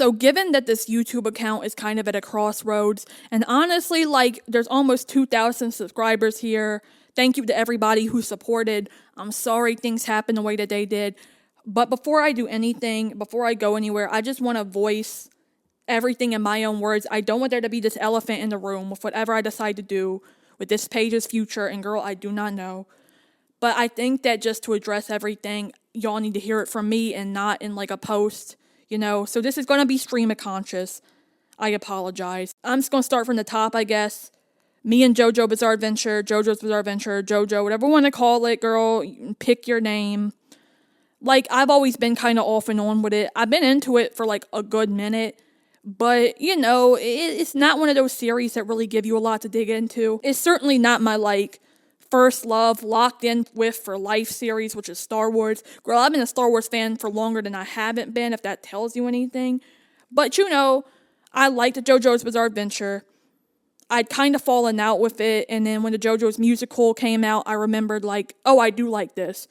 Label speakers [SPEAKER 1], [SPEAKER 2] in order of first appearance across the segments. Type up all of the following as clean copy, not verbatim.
[SPEAKER 1] So given that this YouTube account is kind of at a crossroads, and honestly, like, there's almost 2,000 subscribers here. Thank you to everybody who supported. I'm sorry things happened the way that they did. But before I do anything, before I go anywhere, I just want to voice everything in my own words. I don't want there to be this elephant in the room with whatever I decide to do with this page's future. And girl, I do not know. But I think that just to address everything, y'all need to hear it from me and not in like a post, you know. So this is going to be stream of conscious. I apologize. I'm just going to start from the top, I guess. Me and JoJo Bizarre Adventure, JoJo's Bizarre Adventure, JoJo, whatever you want to call it, girl, pick your name. Like, I've always been kind of off and on with it. I've been into it for like a good minute. But, you know, it's not one of those series that really give you a lot to dig into. It's certainly not my like first love, locked in with for life series, which is Star Wars. Girl, I've been a Star Wars fan for longer than I haven't been, if that tells you anything. But, you know, I liked JoJo's Bizarre Adventure. I'd kind of fallen out with it, and then when the JoJo's musical came out, I remembered, like, oh, I do like this.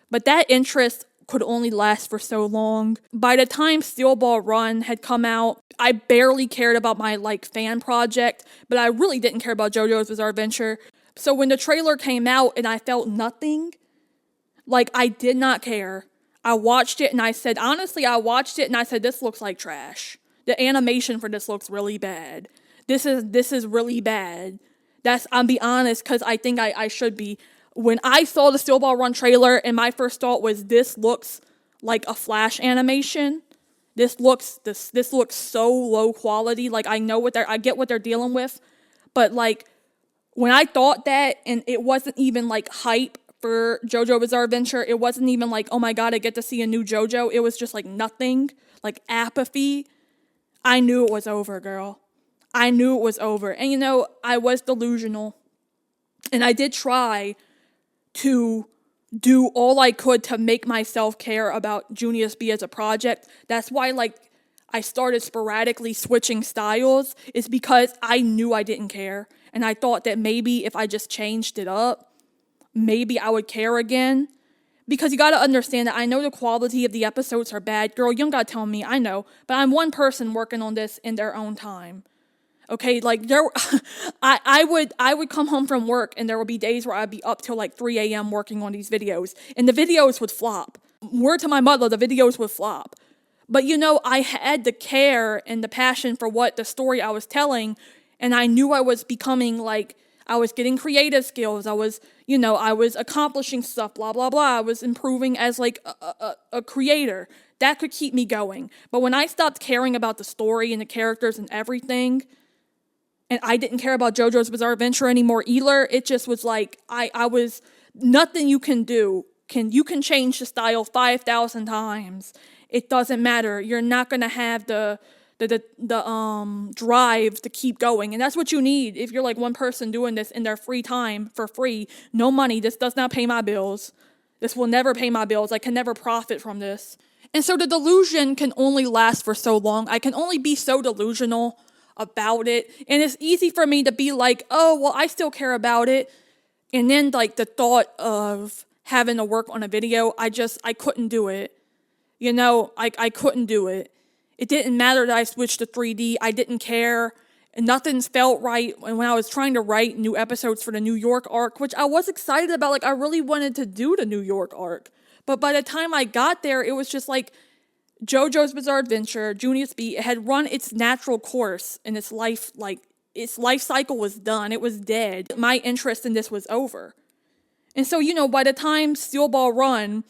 [SPEAKER 1] But that interest could only last for so long. By the time Steel Ball Run had come out, I barely cared about my, like, fan project, but I really didn't care about JoJo's Bizarre Adventure. So when the trailer came out and I felt nothing, like, I did not care. I watched it and I said, honestly, I watched it and I said, this looks like trash. The animation for this looks really bad. This is really bad. I'll be honest, because I think I should be. When I saw the Steel Ball Run trailer, and my first thought was, this looks like a Flash animation. This looks so low quality. Like, I get what they're dealing with, but like, when I thought that, and it wasn't even like hype for JoJo Bizarre Adventure, it wasn't even like, oh my god, I get to see a new JoJo. It was just like nothing, like apathy. I knew it was over, girl. I knew it was over. And you know, I was delusional. And I did try to do all I could to make myself care about Junius B as a project. That's why, like, I started sporadically switching styles, is because I knew I didn't care. And I thought that maybe if I just changed it up, maybe I would care again. Because you gotta understand that I know the quality of the episodes are bad. Girl, you don't gotta tell me, I know. But I'm one person working on this in their own time. Okay, like, I would come home from work and there would be days where I'd be up till like 3 a.m. working on these videos. And the videos would flop. Word to my mother, the videos would flop. But you know, I had the care and the passion for what the story I was telling. And I knew I was becoming like, I was getting creative skills. I was accomplishing stuff, blah, blah, blah. I was improving as like a creator. That could keep me going. But when I stopped caring about the story and the characters and everything, and I didn't care about JoJo's Bizarre Adventure anymore either, it just was like, I was, nothing you can do. You can change the style 5,000 times. It doesn't matter. You're not going to have the drive to keep going. And that's what you need if you're like one person doing this in their free time for free. No money. This does not pay my bills. This will never pay my bills. I can never profit from this. And so the delusion can only last for so long. I can only be so delusional about it. And it's easy for me to be like, oh, well, I still care about it. And then like the thought of having to work on a video, I couldn't do it. You know, I couldn't do it. It didn't matter that I switched to 3D. I didn't care. And nothing's felt right. And when I was trying to write new episodes for the New York arc, which I was excited about, like I really wanted to do the New York arc. But by the time I got there, it was just like JoJo's Bizarre Adventure, Junius B, it had run its natural course in its life, like its life cycle was done. It was dead. My interest in this was over. And so, you know, by the time Steel Ball Run,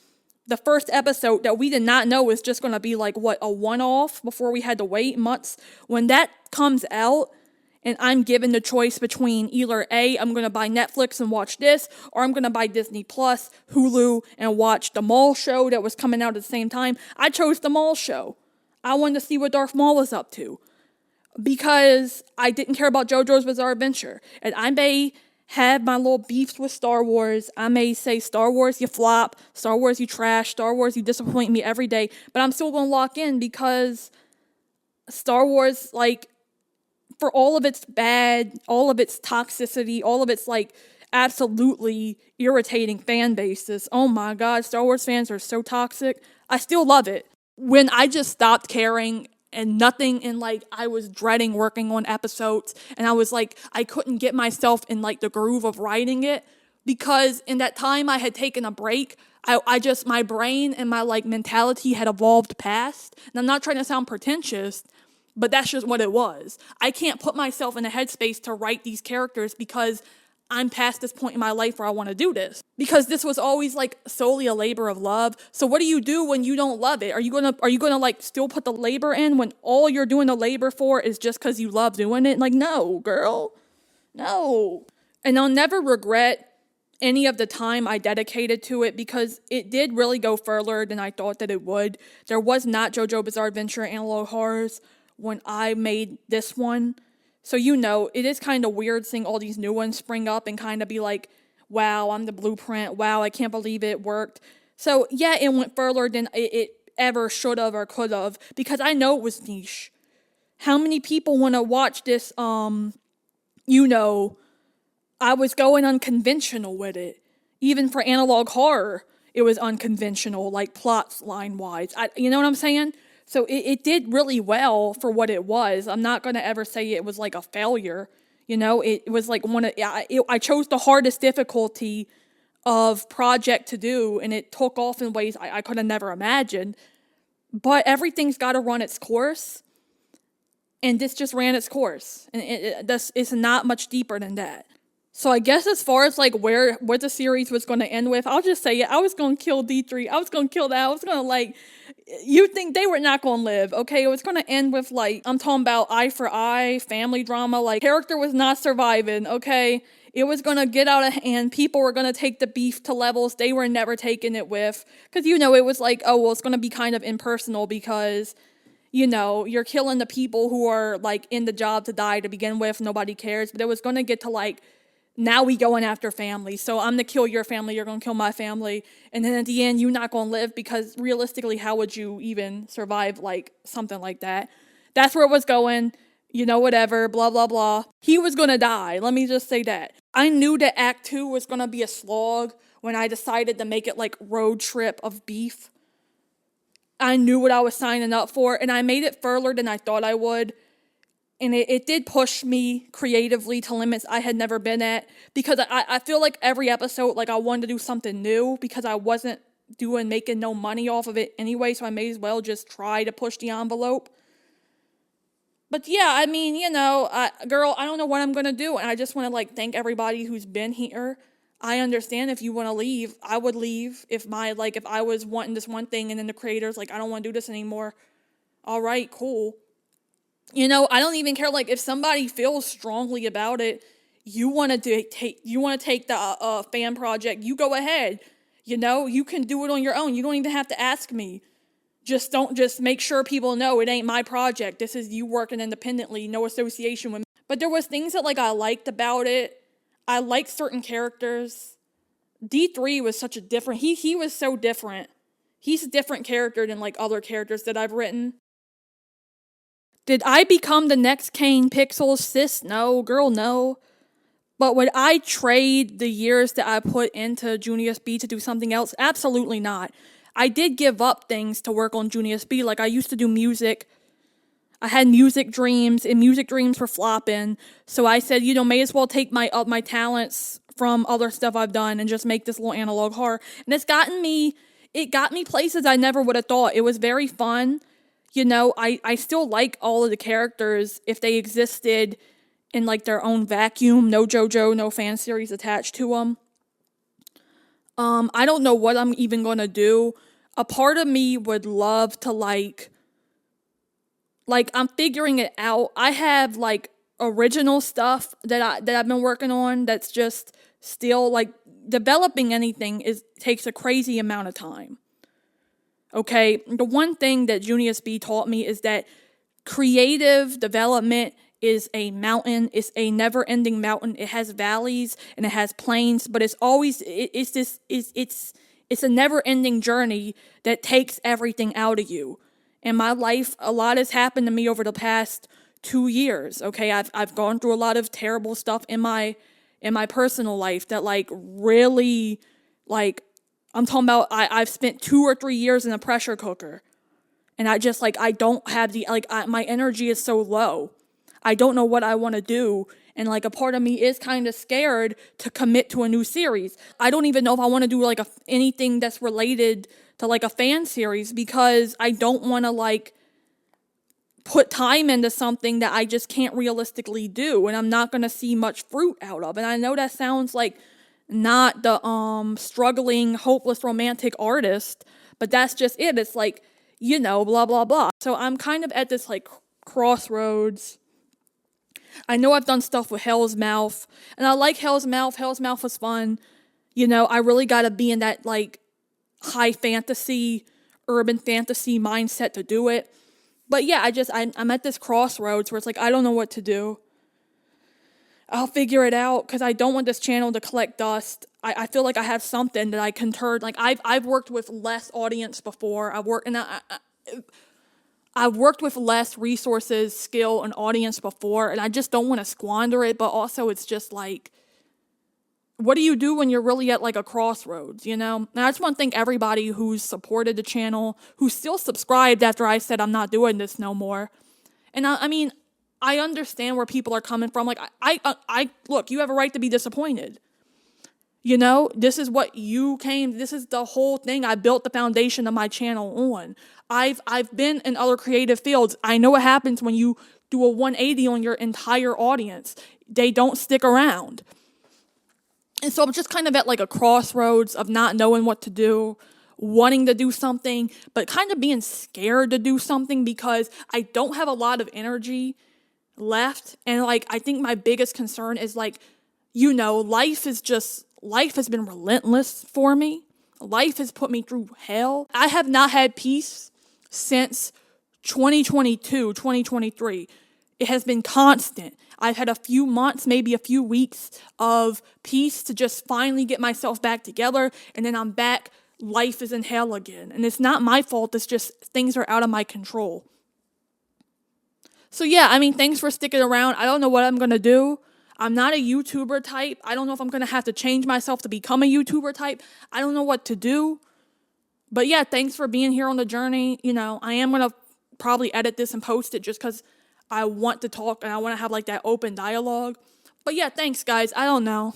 [SPEAKER 1] the first episode that we did not know was just going to be like, what, a one-off before we had to wait months. When that comes out and I'm given the choice between either A, I'm going to buy Netflix and watch this, or I'm going to buy Disney Plus, Hulu, and watch the Maul show that was coming out at the same time, I chose the Maul show. I wanted to see what Darth Maul was up to because I didn't care about JoJo's Bizarre Adventure. And I may have my little beefs with Star Wars. I may say, Star Wars, you flop. Star Wars, you trash. Star Wars, you disappoint me every day. But I'm still going to lock in because Star Wars, like, for all of its bad, all of its toxicity, all of its, like, absolutely irritating fan bases. Oh my God, Star Wars fans are so toxic. I still love it. When I just stopped caring and nothing, and like I was dreading working on episodes, and I was like, I couldn't get myself in like the groove of writing it, because in that time I had taken a break. I just, my brain and my like mentality had evolved past, and I'm not trying to sound pretentious, but that's just what it was. I can't put myself in a headspace to write these characters because I'm past this point in my life where I want to do this. Because this was always like solely a labor of love. So what do you do when you don't love it? Are you gonna like still put the labor in when all you're doing the labor for is just because you love doing it? Like, no, girl. No. And I'll never regret any of the time I dedicated to it, because it did really go further than I thought that it would. There was not JoJo Bizarre Adventure Analog Horrors when I made this one. So, it is kind of weird seeing all these new ones spring up and kind of be like, wow, I'm the blueprint. Wow, I can't believe it worked. So, yeah, it went further than it ever should have or could have, because I know it was niche. How many people want to watch this, I was going unconventional with it. Even for analog horror, it was unconventional, like plots line-wise. You know what I'm saying? So it did really well for what it was. I'm not going to ever say it was like a failure. It was like I chose the hardest difficulty of project to do, and it took off in ways I could have never imagined. But everything's got to run its course, and this just ran its course. And it's not much deeper than that. So I guess as far as like where the series was going to end with, I'll just say I was going to kill D3. I was going to kill that. I was going to you think they were not going to live, okay? It was going to end with I'm talking about eye for eye, family drama, character was not surviving, okay? It was going to get out of hand. People were going to take the beef to levels they were never taking it with. Because, it was it's going to be kind of impersonal because, you're killing the people who are in the job to die to begin with. Nobody cares. But it was going to get to now we going after family. So I'm going to kill your family. You're going to kill my family. And then at the end, you're not going to live, because realistically, how would you even survive something like that? That's where it was going. Whatever, blah, blah, blah. He was going to die. Let me just say that. I knew that Act 2 was going to be a slog when I decided to make it road trip of beef. I knew what I was signing up for, and I made it further than I thought I would. And it did push me creatively to limits I had never been at, because I feel like every episode, I wanted to do something new, because I wasn't making no money off of it anyway, so I may as well just try to push the envelope. But yeah, I mean, girl, I don't know what I'm going to do, and I just want to thank everybody who's been here. I understand if you want to leave, I would leave if if I was wanting this one thing and then the creator's I don't want to do this anymore. All right, cool. I don't even care. If somebody feels strongly about it, you want to take the fan project, you go ahead. You can do it on your own. You don't even have to ask me. Just make sure people know it ain't my project. This is you working independently, no association with me. But there was things that I liked about it. I liked certain characters. D3 was such a different. He was so different. He's a different character than other characters that I've written. Did I become the next Kane Pixels, sis? No, girl, no. But would I trade the years that I put into Junius B to do something else? Absolutely not. I did give up things to work on Junius B. I used to do music. I had music dreams, and music dreams were flopping. So I said, may as well take my talents from other stuff I've done and just make this little analog horror. And it got me places I never would have thought. It was very fun. I still like all of the characters if they existed in their own vacuum. No JoJo, no fan series attached to them. I don't know what I'm even going to do. A part of me would love to I'm figuring it out. I have original stuff that I've been working on that's just still developing anything takes a crazy amount of time. Okay, the one thing that Junius B taught me is that creative development is a mountain. It's a never-ending mountain. It has valleys and it has plains, but it's always it's a never-ending journey that takes everything out of you. In my life, a lot has happened to me over the past 2 years. Okay, I've gone through a lot of terrible stuff in my personal life that really I'm talking about I've spent 2 or 3 years in a pressure cooker. And I just like, I don't have my energy is so low. I don't know what I want to do. And like a part of me is kind of scared to commit to a new series. I don't even know if I want to do like anything that's related to like a fan series, because I don't want to like put time into something that I just can't realistically do and I'm not going to see much fruit out of. And I know that sounds like not the struggling, hopeless romantic artist, but that's just it. It's like, blah, blah, blah. So I'm kind of at this like crossroads. I know I've done stuff with Hell's Mouth, and I like Hell's Mouth. Hell's Mouth was fun. I really got to be in that like high fantasy, urban fantasy mindset to do it. But yeah, I'm at this crossroads where it's like, I don't know what to do. I'll figure it out, because I don't want this channel to collect dust. I feel like I have something that I can turn. Like I've worked with less audience before. I've worked with less resources, skill, and audience before, and I just don't want to squander it. But also, it's just like, what do you do when you're really at like a crossroads, And I just want to thank everybody who's supported the channel, who's still subscribed after I said I'm not doing this no more. And I mean, I understand where people are coming from. Like, I look, you have a right to be disappointed. This is what this is the whole thing I built the foundation of my channel on. I've been in other creative fields. I know what happens when you do a 180 on your entire audience. They don't stick around. And so I'm just kind of at like a crossroads of not knowing what to do, wanting to do something, but kind of being scared to do something because I don't have a lot of energy left. And like, I think my biggest concern is like, life has been relentless for me. Life has put me through hell. I have not had peace since 2022, 2023. It has been constant. I've had a few months, maybe a few weeks of peace to just finally get myself back together. And then I'm back. Life is in hell again. And it's not my fault. It's just things are out of my control. So yeah, I mean, thanks for sticking around. I don't know what I'm going to do. I'm not a YouTuber type. I don't know if I'm going to have to change myself to become a YouTuber type. I don't know what to do. But yeah, thanks for being here on the journey. I am going to probably edit this and post it just because I want to talk and I want to have like that open dialogue. But yeah, thanks guys. I don't know.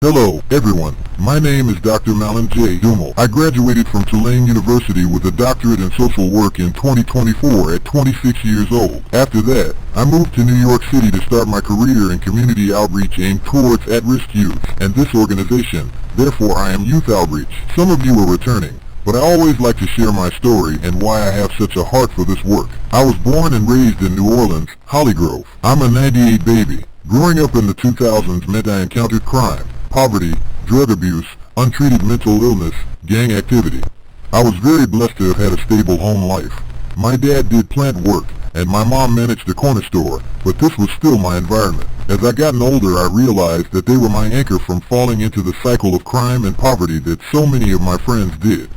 [SPEAKER 2] Hello, everyone. My name is Dr. Malin J. Dumal. I graduated from Tulane University with a doctorate in social work in 2024 at 26 years old. After that, I moved to New York City to start my career in community outreach aimed towards at-risk youth, and this organization, therefore I am Youth Outreach. Some of you are returning, but I always like to share my story and why I have such a heart for this work. I was born and raised in New Orleans, Hollygrove. I'm a 98 baby. Growing up in the 2000s meant I encountered crime, poverty, drug abuse, untreated mental illness, gang activity. I was very blessed to have had a stable home life. My dad did plant work, and my mom managed a corner store, but this was still my environment. As I gotten older, I realized that they were my anchor from falling into the cycle of crime and poverty that so many of my friends did.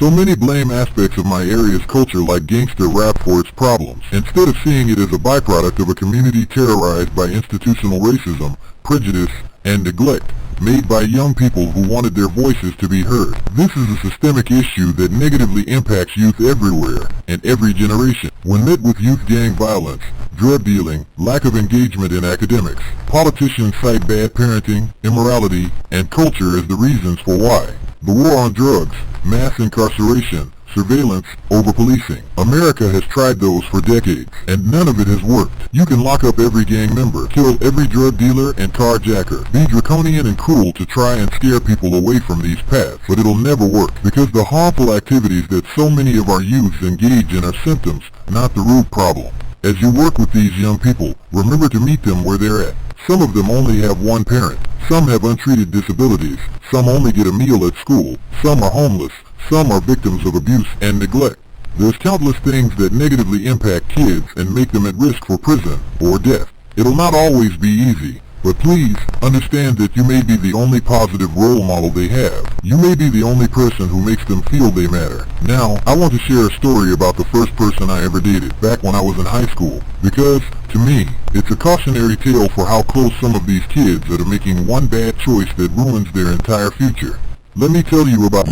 [SPEAKER 2] So many blame aspects of my area's culture like gangster rap for its problems, instead of seeing it as a byproduct of a community terrorized by institutional racism, prejudice, and neglect, made by young people who wanted their voices to be heard. This is a systemic issue that negatively impacts youth everywhere and every generation. When met with youth gang violence, drug dealing, lack of engagement in academics, politicians cite bad parenting, immorality, and culture as the reasons for why. The war on drugs, mass incarceration, surveillance, over-policing. America has tried those for decades, and none of it has worked. You can lock up every gang member, kill every drug dealer and carjacker, be draconian and cruel to try and scare people away from these paths, but it'll never work, because the harmful activities that so many of our youths engage in are symptoms, not the root problem. As you work with these young people, remember to meet them where they're at. Some of them only have one parent. Some have untreated disabilities. Some only get a meal at school. Some are homeless. Some are victims of abuse and neglect. There's countless things that negatively impact kids and make them at risk for prison or death. It'll not always be easy, but please understand that you may be the only positive role model they have. You may be the only person who makes them feel they matter. Now, I want to share a story about the first person I ever dated, back when I was in high school, because, to me, it's a cautionary tale for how close some of these kids are to making one bad choice that ruins their entire future. Let me tell you about